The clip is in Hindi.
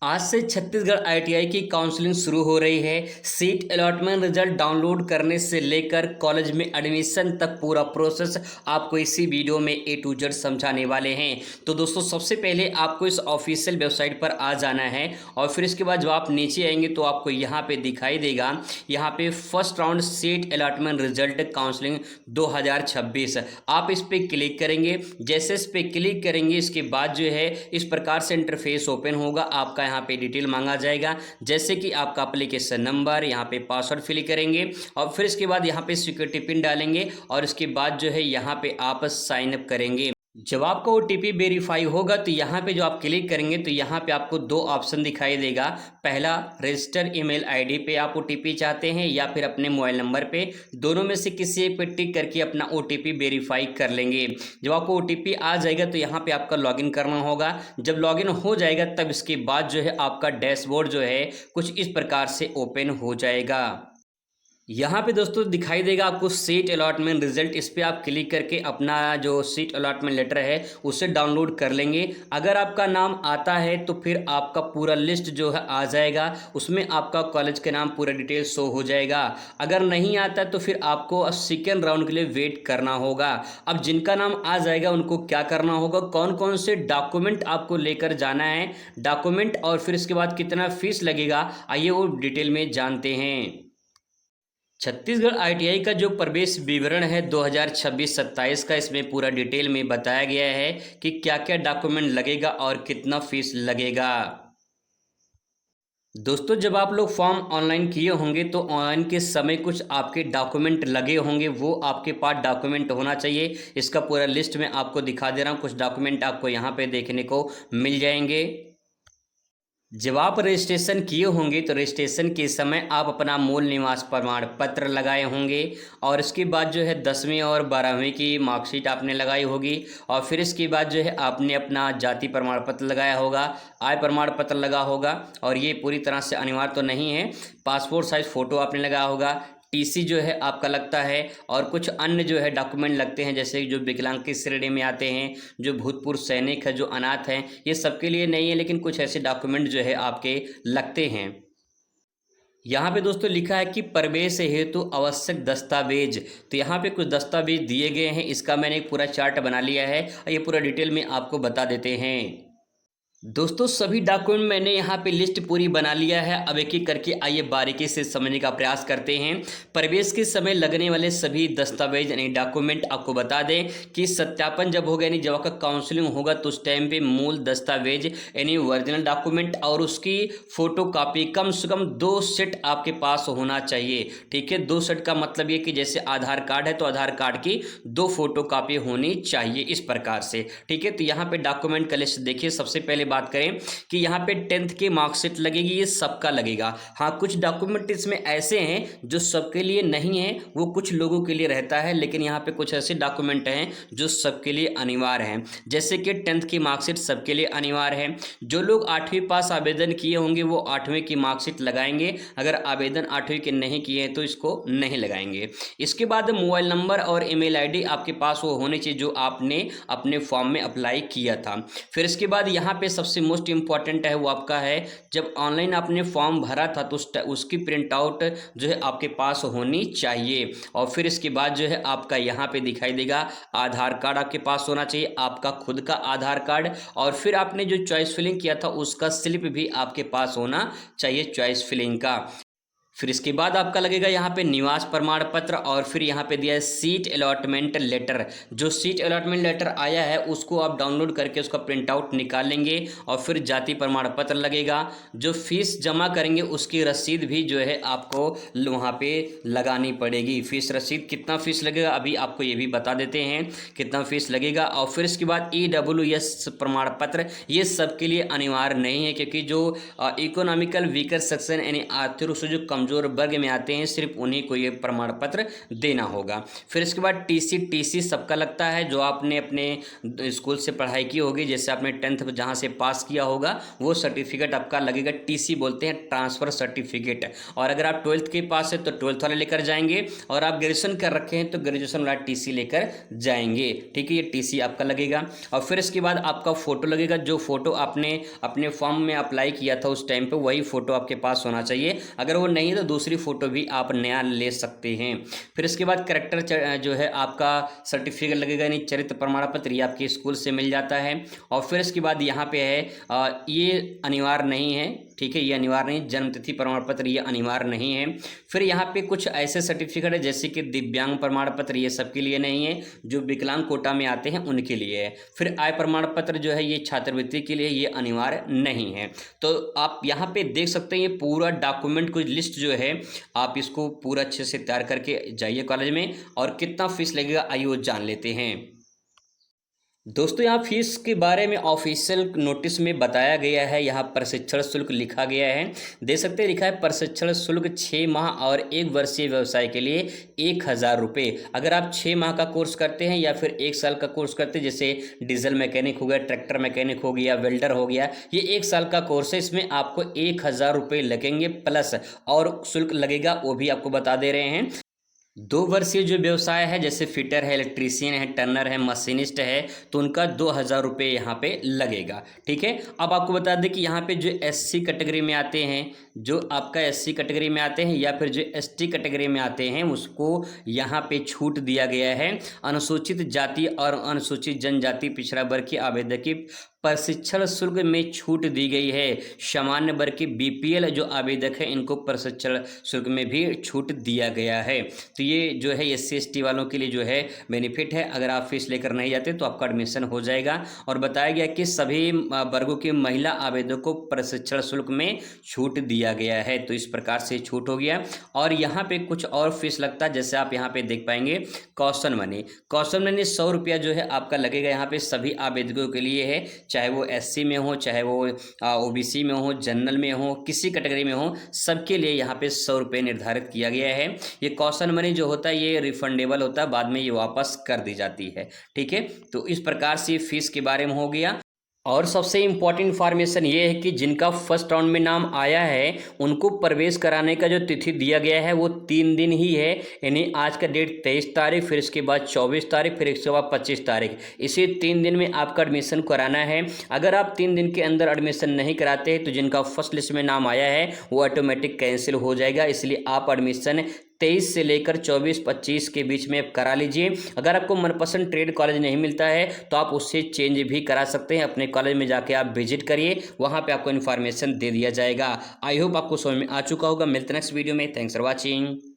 आज से छत्तीसगढ़ आईटीआई की काउंसलिंग शुरू हो रही है। सीट अलॉटमेंट रिजल्ट डाउनलोड करने से लेकर कॉलेज में एडमिशन तक पूरा प्रोसेस आपको इसी वीडियो में ए टू जेड समझाने वाले हैं। तो दोस्तों सबसे पहले आपको इस ऑफिशियल वेबसाइट पर आ जाना है और फिर इसके बाद जब आप नीचे आएंगे तो आपको यहाँ पे दिखाई देगा, यहाँ पे first round seat allotment result counselling 2026 आप इस पर क्लिक करेंगे। जैसे इस पर क्लिक करेंगे इसके बाद जो है इस प्रकार से इंटरफेस ओपन होगा। आपका यहाँ पे डिटेल मांगा जाएगा, जैसे कि आपका एप्लीकेशन नंबर, यहाँ पे पासवर्ड फिल करेंगे और फिर इसके बाद यहाँ पे सिक्योरिटी पिन डालेंगे और इसके बाद जो है यहाँ पे आप साइन अप करेंगे। जब आपका ओटीपी वेरीफाई होगा तो यहाँ पे जो आप क्लिक करेंगे तो यहाँ पे आपको दो ऑप्शन दिखाई देगा। पहला, रजिस्टर ईमेल आईडी पे आप ओटीपी चाहते हैं या फिर अपने मोबाइल नंबर पे, दोनों में से किसी एक पे टिक करके अपना ओटीपी वेरीफाई कर लेंगे। जब आपको ओटीपी आ जाएगा तो यहाँ पे आपका लॉगिन करना होगा। जब लॉगिन हो जाएगा तब इसके बाद जो है आपका डैशबोर्ड जो है कुछ इस प्रकार से ओपन हो जाएगा। यहाँ पे दोस्तों दिखाई देगा आपको सीट अलॉटमेंट रिजल्ट, इस पर आप क्लिक करके अपना जो सीट अलॉटमेंट लेटर है उसे डाउनलोड कर लेंगे। अगर आपका नाम आता है तो फिर आपका पूरा लिस्ट जो है आ जाएगा, उसमें आपका कॉलेज के नाम पूरा डिटेल शो हो जाएगा। अगर नहीं आता तो फिर आपको सेकेंड राउंड के लिए वेट करना होगा। अब जिनका नाम आ जाएगा उनको क्या करना होगा, कौन कौन से डॉक्यूमेंट आपको लेकर जाना है, डॉक्यूमेंट और फिर इसके बाद कितना फीस लगेगा, आइए वो डिटेल में जानते हैं। छत्तीसगढ़ आईटीआई का जो प्रवेश विवरण है 2026-27 का, इसमें पूरा डिटेल में बताया गया है कि क्या क्या डॉक्यूमेंट लगेगा और कितना फीस लगेगा। दोस्तों जब आप लोग फॉर्म ऑनलाइन किए होंगे तो ऑनलाइन के समय कुछ आपके डॉक्यूमेंट लगे होंगे, वो आपके पास डॉक्यूमेंट होना चाहिए। इसका पूरा लिस्ट में आपको दिखा दे रहा हूँ। कुछ डॉक्यूमेंट आपको यहाँ पे देखने को मिल जाएंगे। जब आप रजिस्ट्रेशन किए होंगे तो रजिस्ट्रेशन के समय आप अपना मूल निवास प्रमाण पत्र लगाए होंगे और इसके बाद जो है 10वीं और 12वीं की मार्कशीट आपने लगाई होगी और फिर इसके बाद जो है आपने अपना जाति प्रमाण पत्र लगाया होगा, आय प्रमाण पत्र लगा होगा और ये पूरी तरह से अनिवार्य तो नहीं है। पासपोर्ट साइज फ़ोटो आपने लगाया होगा, टीसी जो है आपका लगता है और कुछ अन्य जो है डॉक्यूमेंट लगते हैं, जैसे जो विकलांग की श्रेणी में आते हैं, जो भूतपूर्व सैनिक है, जो अनाथ हैं, ये सबके लिए नहीं है, लेकिन कुछ ऐसे डॉक्यूमेंट जो है आपके लगते हैं। यहाँ पे दोस्तों लिखा है कि प्रवेश हेतु आवश्यक दस्तावेज, तो यहाँ पे कुछ दस्तावेज दिए गए हैं। इसका मैंने एक पूरा चार्ट बना लिया है और ये पूरा डिटेल में आपको बता देते हैं। दोस्तों सभी डॉक्यूमेंट मैंने यहाँ पे लिस्ट पूरी बना लिया है। अब एक एक करके आइए बारीकी से समझने का प्रयास करते हैं। प्रवेश के समय लगने वाले सभी दस्तावेज यानी डॉक्यूमेंट आपको बता दें कि सत्यापन जब होगा यानी जब आपका काउंसलिंग होगा तो उस टाइम पे मूल दस्तावेज यानी ओरिजिनल डॉक्यूमेंट और उसकी फोटो कॉपी कम से कम 2 सेट आपके पास होना चाहिए। ठीक है, 2 सेट का मतलब ये कि जैसे आधार कार्ड है तो आधार कार्ड की 2 फोटो कॉपी होनी चाहिए, इस प्रकार से। ठीक है, तो यहाँ पे डॉक्यूमेंट का लिस्ट देखिए। सबसे पहले बात करें कि यहाँ पे 10th की मार्कशीट लगेगी, ये सबका लगेगा। हाँ, कुछ डॉक्यूमेंट इसमें ऐसे हैं जो सबके लिए नहीं है, वो कुछ लोगों के लिए रहता है, लेकिन यहाँ पे कुछ ऐसे डॉक्यूमेंट हैं जो सबके लिए अनिवार्य हैं। जैसे कि 10th की मार्कशीट सबके लिए अनिवार्य है। जो लोग 8वीं पास आवेदन किए होंगे वो 8वीं की मार्कशीट लगाएंगे, अगर आवेदन 8वीं के नहीं किए हैं तो इसको नहीं लगाएंगे। इसके बाद मोबाइल नंबर और ईमेल आईडी आपके पास वो होने चाहिए जो आपने अपने फॉर्म में अप्लाई किया था। फिर इसके बाद यहाँ पे सबसे मोस्ट इंपॉर्टेंट है वो आपका है, जब ऑनलाइन आपने फॉर्म भरा था तो उसकी प्रिंट आउट जो है आपके पास होनी चाहिए। और फिर इसके बाद जो है आपका यहाँ पे दिखाई देगा आधार कार्ड आपके पास होना चाहिए, आपका खुद का आधार कार्ड, और फिर आपने जो चॉइस फिलिंग किया था उसका स्लिप भी आपके पास होना चाहिए, चॉइस फिलिंग का। फिर इसके बाद आपका लगेगा यहाँ पे निवास प्रमाण पत्र और फिर यहाँ पे दिया है सीट अलॉटमेंट लेटर। जो सीट अलॉटमेंट लेटर आया है उसको आप डाउनलोड करके उसका प्रिंट आउट निकाल लेंगे और फिर जाति प्रमाण पत्र लगेगा। जो फीस जमा करेंगे उसकी रसीद भी जो है आपको वहाँ पे लगानी पड़ेगी। फीस रसीद कितना फीस लगेगा अभी आपको ये भी बता देते हैं कितना फीस लगेगा। और फिर इसके बाद EWS प्रमाण पत्र, ये सबके लिए अनिवार्य नहीं है, क्योंकि जो इकोनॉमिकल वीकर सेक्शन यानी आर्थिक रूप से जो कमजोर कमज़ोर वर्ग में आते हैं सिर्फ उन्हीं को ये प्रमाण पत्र देना होगा। फिर इसके बाद टीसी सबका लगता है, जो आपने अपने स्कूल से पढ़ाई की होगी, जैसे आपने 10th जहाँ से पास किया होगा वो सर्टिफिकेट आपका लगेगा। टीसी बोलते हैं ट्रांसफ़र सर्टिफिकेट। और अगर आप 12th के पास है तो 12th वाला लेकर जाएंगे, और आप ग्रेजुएशन कर रखे हैं तो ग्रेजुएशन वाला टीसी लेकर जाएंगे। ठीक है, ये टीसी आपका लगेगा। और फिर इसके बाद आपका फ़ोटो लगेगा, जो फ़ोटो आपने अपने फॉर्म में अप्लाई किया था उस टाइम पे वही फ़ोटो आपके पास होना चाहिए। अगर वो नहीं है तो दूसरी फ़ोटो भी आप नया ले सकते हैं। फिर इसके बाद कैरेक्टर जो है आपका सर्टिफिकेट लगेगा, यानी चरित्र प्रमाण पत्र, ये आपके स्कूल से मिल जाता है। और फिर इसके बाद यहाँ पे है ये अनिवार्य नहीं है, ठीक है, ये अनिवार्य नहीं, जन्मतिथि प्रमाण पत्र ये अनिवार्य नहीं है। फिर यहाँ पे कुछ ऐसे सर्टिफिकेट है जैसे कि दिव्यांग प्रमाण पत्र, ये सबके लिए नहीं है, जो विकलांग कोटा में आते हैं उनके लिए है। फिर आय प्रमाण पत्र जो है ये छात्रवृत्ति के लिए, ये अनिवार्य नहीं है। तो आप यहाँ पे देख सकते हैं ये पूरा डॉक्यूमेंट की लिस्ट जो है, आप इसको पूरा अच्छे से तैयार करके जाइए कॉलेज में। और कितना फीस लगेगा आइए वो जान लेते हैं। दोस्तों यहाँ फीस के बारे में ऑफिशियल नोटिस में बताया गया है, यहाँ प्रशिक्षण शुल्क लिखा गया है, दे सकते लिखा है प्रशिक्षण शुल्क 6 माह और 1 वर्षीय व्यवसाय के लिए 1000 रुपये। अगर आप 6 माह का कोर्स करते हैं या फिर 1 साल का कोर्स करते हैं, जैसे डीजल मैकेनिक हो गया, ट्रैक्टर मैकेनिक हो गया, वेल्डर हो गया, ये 1 साल का कोर्स है, इसमें आपको 1000 रुपये लगेंगे, प्लस और शुल्क लगेगा वो भी आपको बता दे रहे हैं। 2 वर्षीय जो व्यवसाय है, जैसे फिटर है, इलेक्ट्रीशियन है, टर्नर है, मशीनिस्ट है, तो उनका 2000 रुपये यहाँ पे लगेगा। ठीक है, अब आपको बता दें कि यहाँ पे जो एससी कैटेगरी में आते हैं, जो आपका एससी कैटेगरी में आते हैं या फिर जो एसटी कैटेगरी में आते हैं, उसको यहाँ पे छूट दिया गया है। अनुसूचित जाति और अनुसूचित जनजाति पिछड़ा वर्ग के आवेदक की प्रशिक्षण शुल्क में छूट दी गई है। सामान्य वर्ग के बीपीएल जो आवेदक है इनको प्रशिक्षण शुल्क में भी छूट दिया गया है। तो ये जो है एससी एसटी वालों के लिए जो है बेनिफिट है, अगर आप फीस लेकर नहीं जाते तो आपका एडमिशन हो जाएगा। और बताया गया कि सभी वर्गों के महिला आवेदकों को प्रशिक्षण शुल्क में छूट दिया गया है, तो इस प्रकार से छूट हो गया। और यहाँ पे कुछ और फीस लगता है, जैसे आप यहाँ पे देख पाएंगे कौशल मनी। कौशल मनी 100 रुपया जो है आपका लगेगा, यहाँ पे सभी आवेदकों के लिए है, चाहे वो एससी में हो, चाहे वो ओबीसी में हो, जनरल में हो, किसी कैटेगरी में हो, सबके लिए यहाँ पे 100 रुपये निर्धारित किया गया है। ये कौशल मनी जो होता है ये रिफंडेबल होता है, बाद में ये वापस कर दी जाती है। ठीक है, तो इस प्रकार से फीस के बारे में हो गया। और सबसे इम्पॉर्टेंट इन्फॉर्मेशन ये है कि जिनका फर्स्ट राउंड में नाम आया है उनको प्रवेश कराने का जो तिथि दिया गया है वो 3 दिन ही है, यानी आज का डेट 23 तारीख, फिर इसके बाद 24 तारीख, फिर इसके बाद 25 तारीख। इसी 3 दिन में आपका एडमिशन कराना है। अगर आप 3 दिन के अंदर एडमिशन नहीं कराते हैं तो जिनका फर्स्ट लिस्ट में नाम आया है वो ऑटोमेटिक कैंसिल हो जाएगा, इसलिए आप एडमिशन 23 से लेकर 24-25 के बीच में आप करा लीजिए। अगर आपको मनपसंद ट्रेड कॉलेज नहीं मिलता है तो आप उससे चेंज भी करा सकते हैं, अपने कॉलेज में जाके आप विजिट करिए, वहाँ पे आपको इन्फॉर्मेशन दे दिया जाएगा। आई होप आपको समझ में आ चुका होगा। मिलते हैं नेक्स्ट वीडियो में। Thanks for watching.